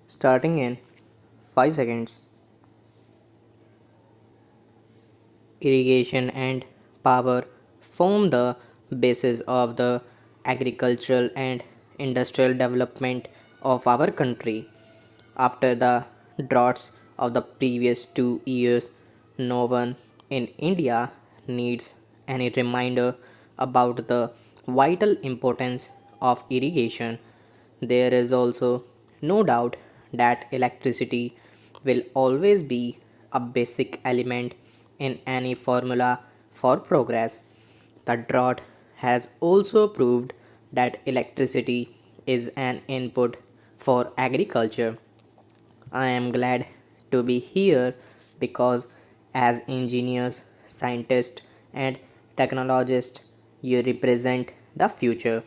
Starting in 5 seconds. Irrigation and power form the basis of the agricultural and industrial development of our country. After the droughts of the previous 2 years, no one in India needs any reminder about the vital importance of irrigation. There is also no doubt that electricity will always be a basic element in any formula for progress. The drought has also proved that electricity is an input for agriculture. I am glad to be here because, as engineers, scientists, and technologists, you represent the future.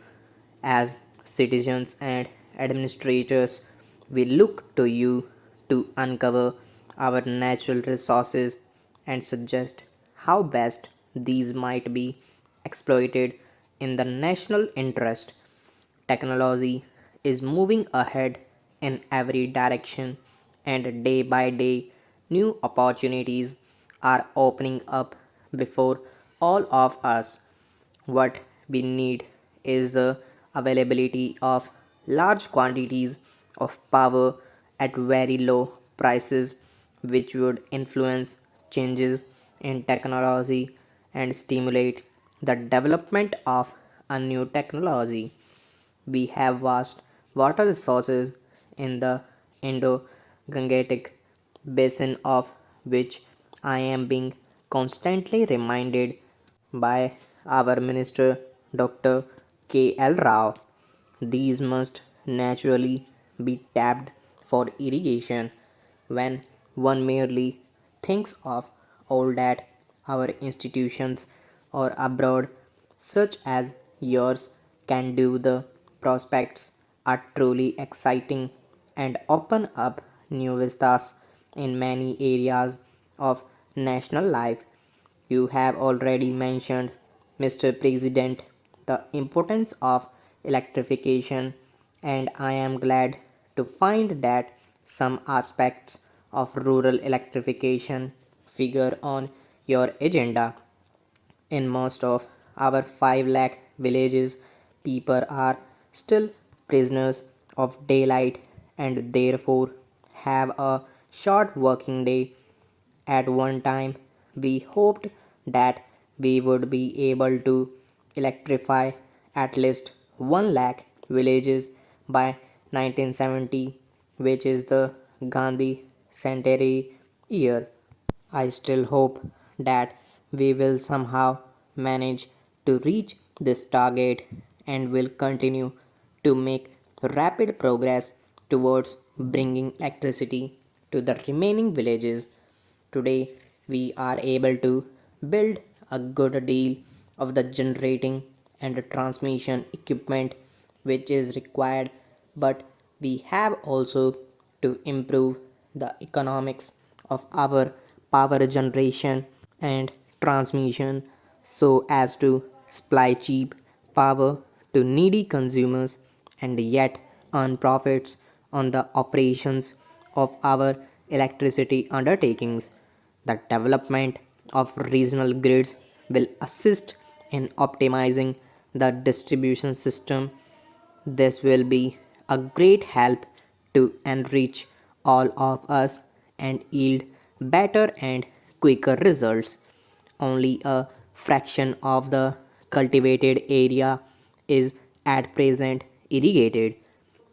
As citizens and administrators, we look to you to uncover our natural resources and suggest how best these might be exploited in the national interest. Technology is moving ahead in every direction, and day by day, new opportunities are opening up before all of us. What we need is the availability of large quantities of power at very low prices, which would influence changes in technology and stimulate the development of a new technology. We have vast water resources in the Indo Gangetic basin, of which I am being constantly reminded by our Minister Dr. K. L. Rao. These must naturally be tapped for irrigation. When one merely thinks of all that our institutions or abroad, such as yours, can do, the prospects are truly exciting and open up new vistas in many areas of national life. You have already mentioned, Mr. President, the importance of electrification, and I am glad to find that some aspects of rural electrification figure on your agenda. In most of our 5 lakh villages, people are still prisoners of daylight and therefore have a short working day. At one time, we hoped that we would be able to electrify at least 1 lakh villages by 1970, which is the Gandhi centenary year. I still hope that we will somehow manage to reach this target and will continue to make rapid progress towards bringing electricity to the remaining villages. Today, we are able to build a good deal of the generating and transmission equipment which is required, but we have also to improve the economics of our power generation and transmission so as to supply cheap power to needy consumers and yet earn profits on the operations of our electricity undertakings. The development of regional grids will assist in optimizing the distribution system. This will be a great help to enrich all of us and yield better and quicker results. Only a fraction of the cultivated area is at present irrigated.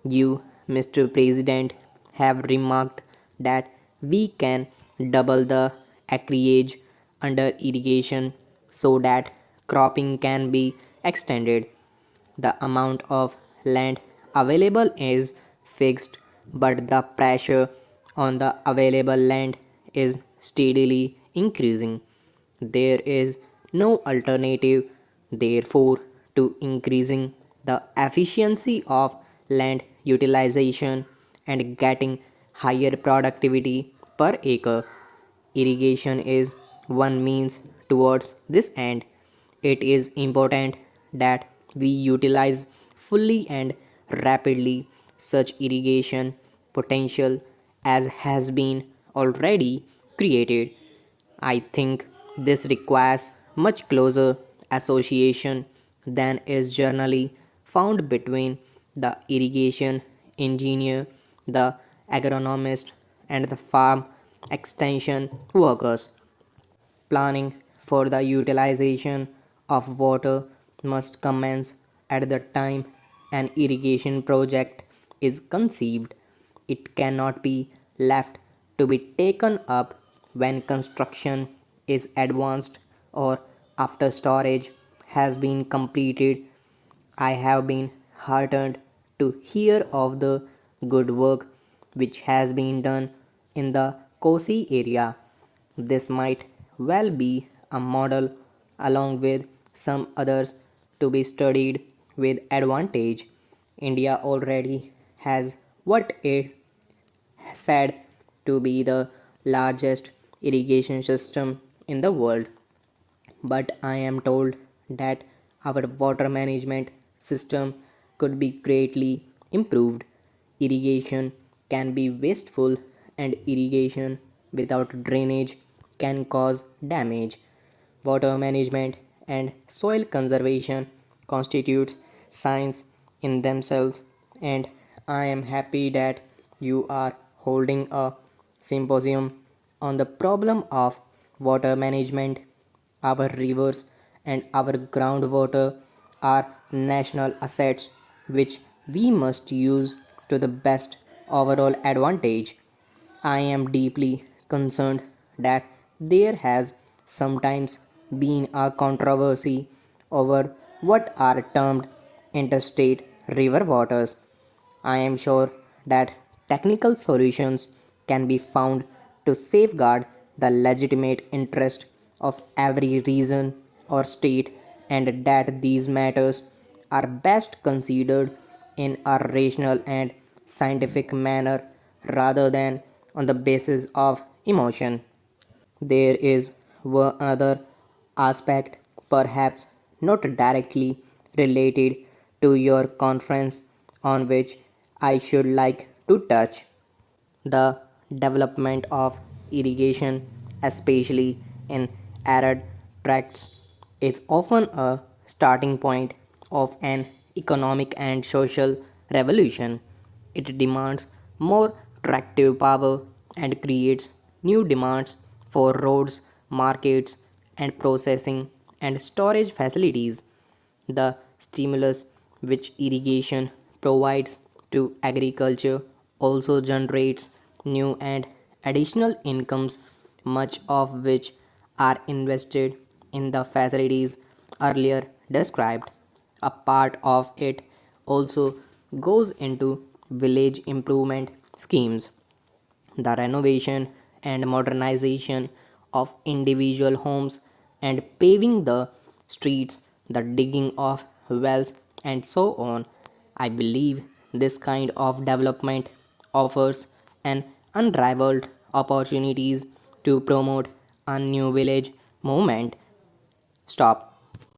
You, Mr. President, have remarked that we can double the acreage under irrigation so that cropping can be extended. The amount of land available is fixed, but the pressure on the available land is steadily increasing. There is no alternative, therefore, to increasing the efficiency of land utilization and getting higher productivity per acre. Irrigation is one means towards this end. It is important that we utilize fully and rapidly such irrigation potential as has been already created. I think this requires much closer association than is generally found between the irrigation engineer, the agronomist, and the farm extension workers. Planning for the utilization of water must commence at the time an irrigation project is conceived. It cannot be left to be taken up when construction is advanced or after storage has been completed. I have been heartened to hear of the good work which has been done in the Kosi area. This might well be a model along with some others to be studied with advantage. India already has what is said to be the largest irrigation system in the world, but I am told that our water management system could be greatly improved. Irrigation can be wasteful, and irrigation without drainage can cause damage. Water management and soil conservation constitutes science in themselves, and I am happy that you are holding a symposium on the problem of water management. Our rivers and our groundwater are national assets which we must use to the best overall advantage. I am deeply concerned that there has sometimes been a controversy over what are termed interstate river waters. I am sure that technical solutions can be found to safeguard the legitimate interest of every region or state, and that these matters are best considered in a rational and scientific manner rather than on the basis of emotion. There is one other aspect, perhaps not directly related to your conference, on which I should like to touch. The development of irrigation, especially in arid tracts, is often a starting point of an economic and social revolution. It demands more tractive power and creates new demands for roads, markets, and processing and storage facilities. The stimulus which irrigation provides to agriculture also generates new and additional incomes, much of which are invested in the facilities earlier described. A part of it also goes into village improvement schemes, the renovation and modernization of individual homes, and paving the streets, the digging of wells, and so on. I believe this kind of development offers an unrivaled opportunities to promote a new village movement. Stop.